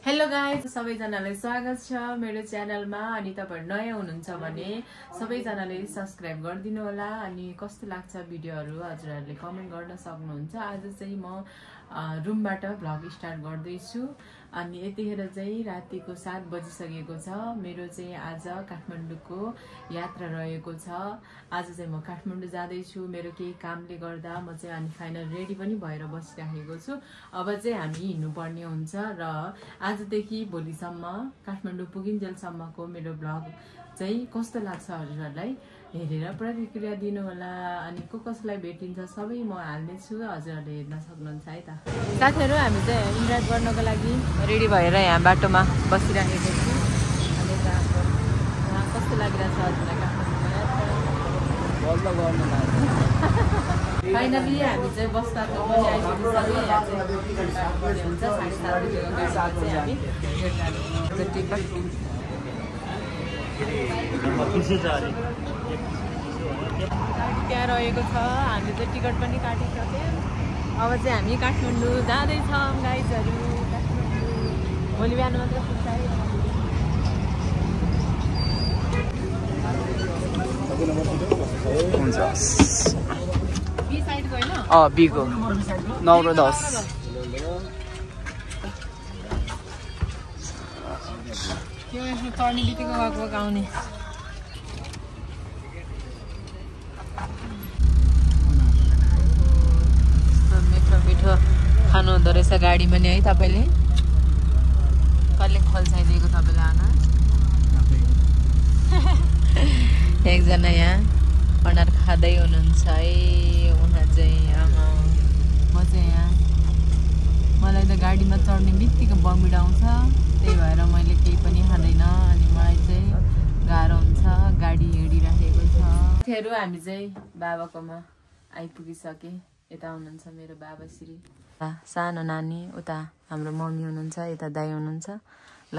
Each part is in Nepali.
हेलो गाइज, सबैजनालाई स्वागत छ मेरो च्यानलमा। अनि तपाईहरु नयाँ हुनुहुन्छ भने सबैजनाले सब्स्क्राइब गरिदिनु होला। अनि कस्तो लाग्छ भिडियोहरु हजुरहरुले कमेन्ट गर्न सक्नुहुन्छ। आज चाहिँ म रुमबाट भ्लग स्टार्ट गर्दै छु। अनि यतिखेर चाहिँ रातिको 7 बजिसकेको छ। मेरो चाहिँ आज काठमाडौँको यात्रा रहेको छ। आज चाहिँ म काठमाडौँ जाँदै छु मेरो केही कामले गर्दा। म चाहिँ अनि फाइनल रेडी पनि भएर बसिराखेको छु। अब चाहिँ हामी हिँड्नु पर्ने हुन्छ र आजदेखि भोलिसम्म काठमाडौँ पुगिन्जेलसम्मको मेरो भ्लग चाहिँ कस्तो लाग्छ हजुरहरुलाई हेरेर प्रतिक्रिया दिनु होला। अनि कसलाई भेटिन्छ सबै म हाल्ने छु, हजुरहरुले हेर्न सक्नुहुन्छ है त। साथीहरु, हामी चाहिँ इन्ड्राइभ गर्नको लागि रेडी भएर यहाँ बाटोमा बसिराखेको छु। अनि कस्तो लागिरहेछ हजुरलाई काठमाडौँमा? फाइनली हामी चाहिँ बस स्टपमा पनि आइपुगिसक्यौँ। यहाँ चाहिँ हुन्छ 7:30 बजेको गाडीमा चाहिँ हामी टिकट त्यहाँ रहेको छ। हामी चाहिँ टिकट पनि काटिसक्यौँ। अब चाहिँ हामी काठमाडौँ जाँदैछौँ गाइजहरू। काठमाडौँ भोलि बिहान मात्र पुग्छ है। हुन्छ बी साइडको हैन? बीको 9 र 10 त्यो यसो चढ्ने बित्तिकै गएको आउने। मिठो मिठो खानु हुँदो रहेछ गाडीमा नि है तपाईँले। कसले खोल्साइदिएको तपाईँलाई आना? एकजना यहाँ अनार खाँदै हुनुहुन्छ है। उहाँ चाहिँ आमा, म चाहिँ यहाँ, मलाई त गाडीमा चढ्ने बित्तिकै बमिड आउँछ। त्यही भएर मैले केही पनि खाँदैन। अनि मलाई चाहिँ गाह्रो हुन्छ। गाडी हिँडिराखेको छ। साथीहरु, हामी चाहिँ बाबाकोमा आइपुगिसके। यता हुनुहुन्छ मेरो बाबाश्री, सानो नानी, उता हाम्रो मम्मी हुनुहुन्छ, यता दाइ हुनुहुन्छ। ल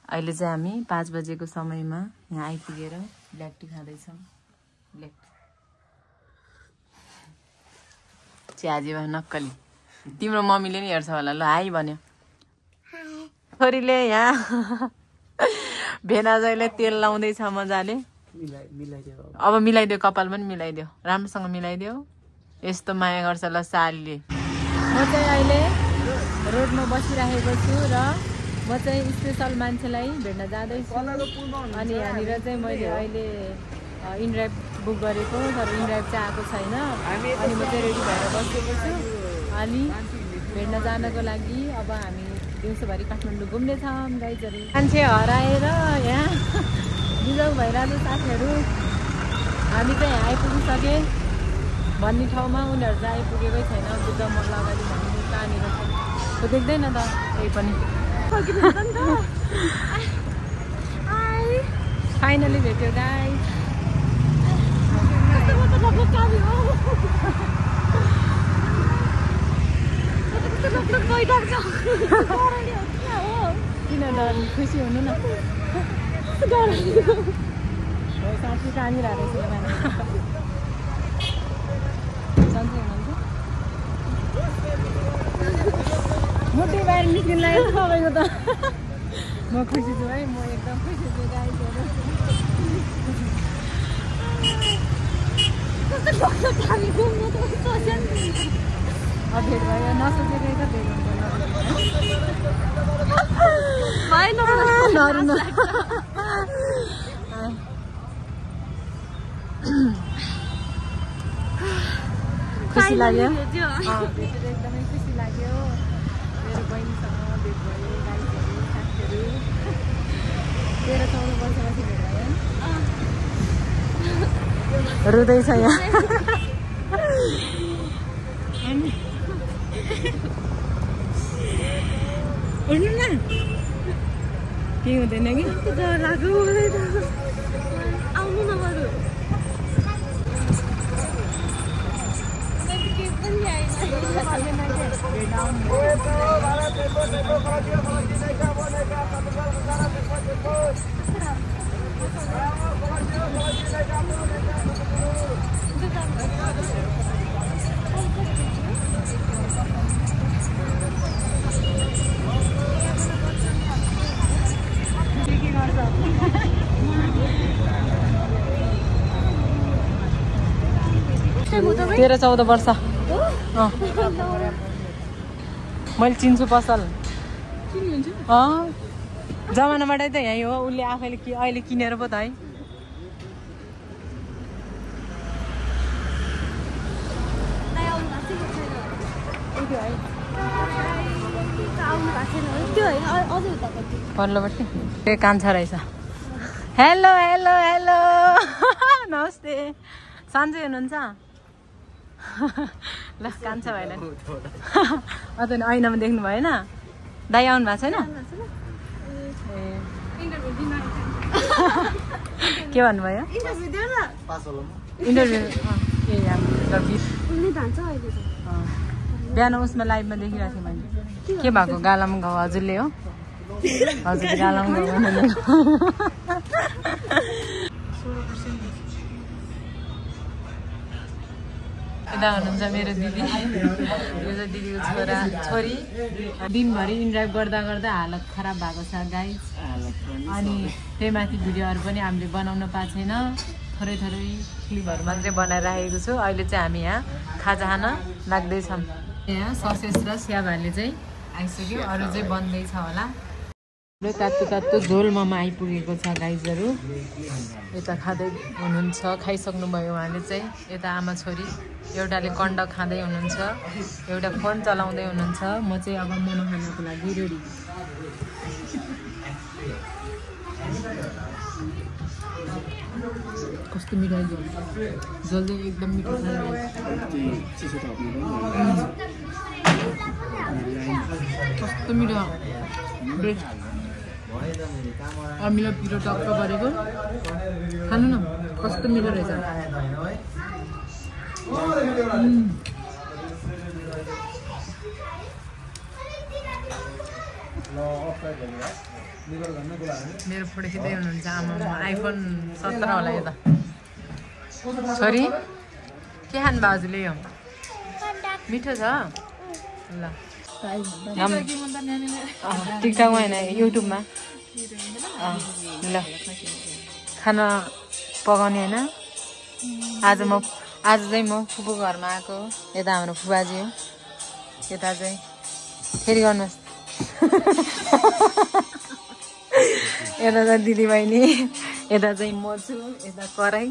अहिले चाहिँ हामी 5 बजेको समयमा यहाँ आइपुगेर ब्ल्याक टी खाँदैछौँ। ब्ल्याक टी चियाजी भयो नक्कली। तिम्रो मम्मीले नि हेर्छ होला। ल हाई भन्यो छोरीले। यहाँ भेनाजैले तेल लाउँदैछ मजाले। अब मिलाइदेऊ, कपाल पनि मिलाइदेऊ, राम्रोसँग मिलाइदेऊ। यस्तो माया गर्छ ल सालीले। म चाहिँ अहिले रोडमा बसिराखेको छु र म चाहिँ स्पेसल मान्छेलाई भेट्न जाँदैछु। अनि यहाँनिर चाहिँ मैले अहिले इनड्राइभ बुक गरेको, तर इनड्राइभ चाहिँ आएको छैन। अनि म चाहिँ रेडी भएर बसेको छु अनि भेट्न जानको लागि। अब हामी दिउँसोभरि काठमाडौँ घुम्नेछौँ गाइजहरू। मान्छे हराएर यहाँ बिजौ भइरहेको साथीहरू। हामी चाहिँ यहाँ आइपुगिसके भन्ने ठाउँमा। उनीहरू चाहिँ आइपुगेकै छैन। बुद्ध मल्ल अगाडि भन्ने कहाँनिर छ त्यो देख्दैन त केही पनि। फाइनली भेट्यो गाइस। किन डर? खुसी हुनु न। साथी कानिरहेको रहेछ। सन्चै हुनुहुन्छ? मोटै बाहिर निस्किन लाग्यो तपाईँको त। म खुसी छु है, म एकदम खुसी छु गाइजहरू। अब भेट भयो, नसोचेकै त भेट हुन्छ। खुसी लाग्यो, भेटेर एकदमै खुसी लाग्यो। मेरो बहिनीसँग भेट भयो गाइजहरू, साथीहरू। 13-14 वर्षपछि भेट भयो। रुँदैछ यहाँ। उड्नु न, केही हुँदैन कि? डर लाग्यो। आउनु न बरु। 13-14 वर्ष मैले चिन्छु पसल जमानाबाटै त यही हो उसले आफैले अहिले किनेर पो त है पल्लोपट्टि ए कान्छा रहेछ हेलो हेलो हेलो नमस्ते सन्चै हुनुहुन्छ ल कान्छा भएन अझ ऐनामा देख्नु भएन दाइ आउनु भएको छैन के भन्नुभयो इन्टरभ्यू बिहान उसमा लाइभमा देखिरहेको थिएँ मैले के भएको गालामा घाउ हजुरले हो हजुर गालामा घाउ यता हुनुहुन्छ मेरो दिदी यो चाहिँ दिदीको छोरी दिनभरि इन्ड्राइभ गर्दा गर्दा हालत खराब भएको छ गाइस अनि त्यही माथि भिडियोहरू पनि हामीले बनाउन पाएको छैन थोरै थोरै क्लिपहरू मात्रै बनाएर राखेको छु अहिले चाहिँ हामी यहाँ खाजा खान लाग्दैछौँ यहाँ ससेस र स्याबाले चाहिँ आइसक्यो अरू चाहिँ बन्दैछ होला तातो तातो झोल मोमो आइपुगेको छ गाइजहरू यता खाँदै हुनुहुन्छ खाइसक्नुभयो उहाँले चाहिँ यता आमा छोरी एउटाले कण्ड खाँदै हुनुहुन्छ एउटा फोन चलाउँदै हुनुहुन्छ म चाहिँ अब मोमो खानको लागि रेडी कस्तो मिठो झोल झोल चाहिँ एकदम मिठो छ कस्तो मिठो अमिलो पिरो टक्क गरेको खानु न कस्तो मिठो रहेछ मेरो फोटो खिच्दै हुनुहुन्छ आमा आइफोन 17 होला यो त छोरी के खानु बाजुले यो मिठो छ ल टिकटकमा होइन युट्युबमा ल खाना पकाउने होइन आज चाहिँ म फुपूको घरमा आएको यता हाम्रो फुबाजी हो यता चाहिँ फेरि गर्नुहोस् यता चाहिँ दिदीबहिनी यता चाहिँ म छु यता कराई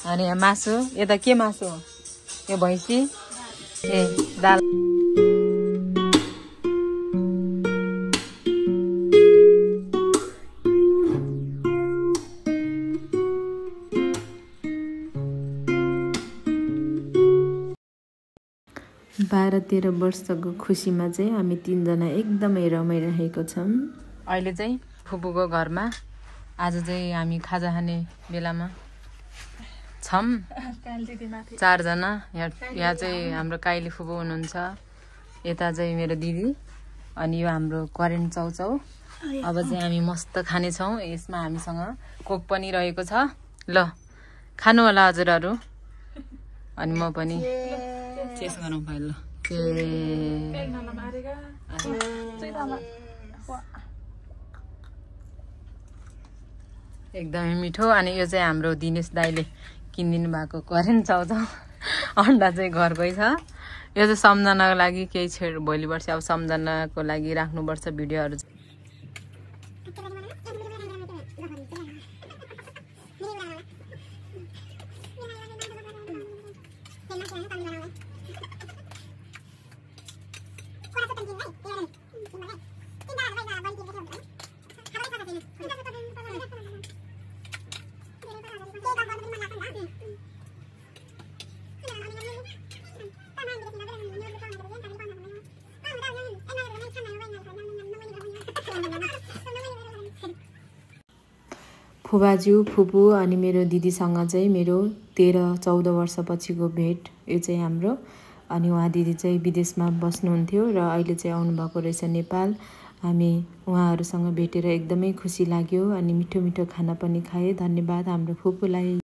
अनि यहाँ मासु यता के मासु हो यो भैँसी ए दाल बाह्र 13 वर्षको खुसीमा चाहिँ हामी तीनजना एकदमै रमाइरहेको छौँ अहिले चाहिँ फुपूको घरमा आज चाहिँ हामी खाजा खाने बेलामा छौँ 4 जना यहाँ चाहिँ हाम्रो काइली फुपू हुनुहुन्छ यता चाहिँ मेरो दिदी अनि यो हाम्रो करेन्ट चाउचाउ अब चाहिँ हामी मस्त खानेछौँ यसमा हामीसँग कोक पनि रहेको छ ल खानु होला हजुरहरू अनि म पनि चेस गरौँ पहिला एकदमै मिठो अनि यो चाहिँ हाम्रो दिनेश दाइले किनिदिनु भएको करेन्ट चाउचाउ अन्डा चाहिँ घरकै छ यो चाहिँ सम्झनाको लागि केही भोलि वर्ष अब सम्झनाको लागि राख्नुपर्छ भिडियोहरू फुबाज्यू फुपू अनि मेरो दिदीसँग चाहिँ मेरो 13-14 वर्षपछिको भेट यो चाहिँ हाम्रो अनि उहाँ दिदी चाहिँ विदेशमा बस्नुहुन्थ्यो र अहिले चाहिँ आउनुभएको रहेछ नेपाल हामी उहाँहरूसँग भेटेर एकदमै खुसी लाग्यो अनि मिठो मिठो खाना पनि खाएँ धन्यवाद हाम्रो फुपूलाई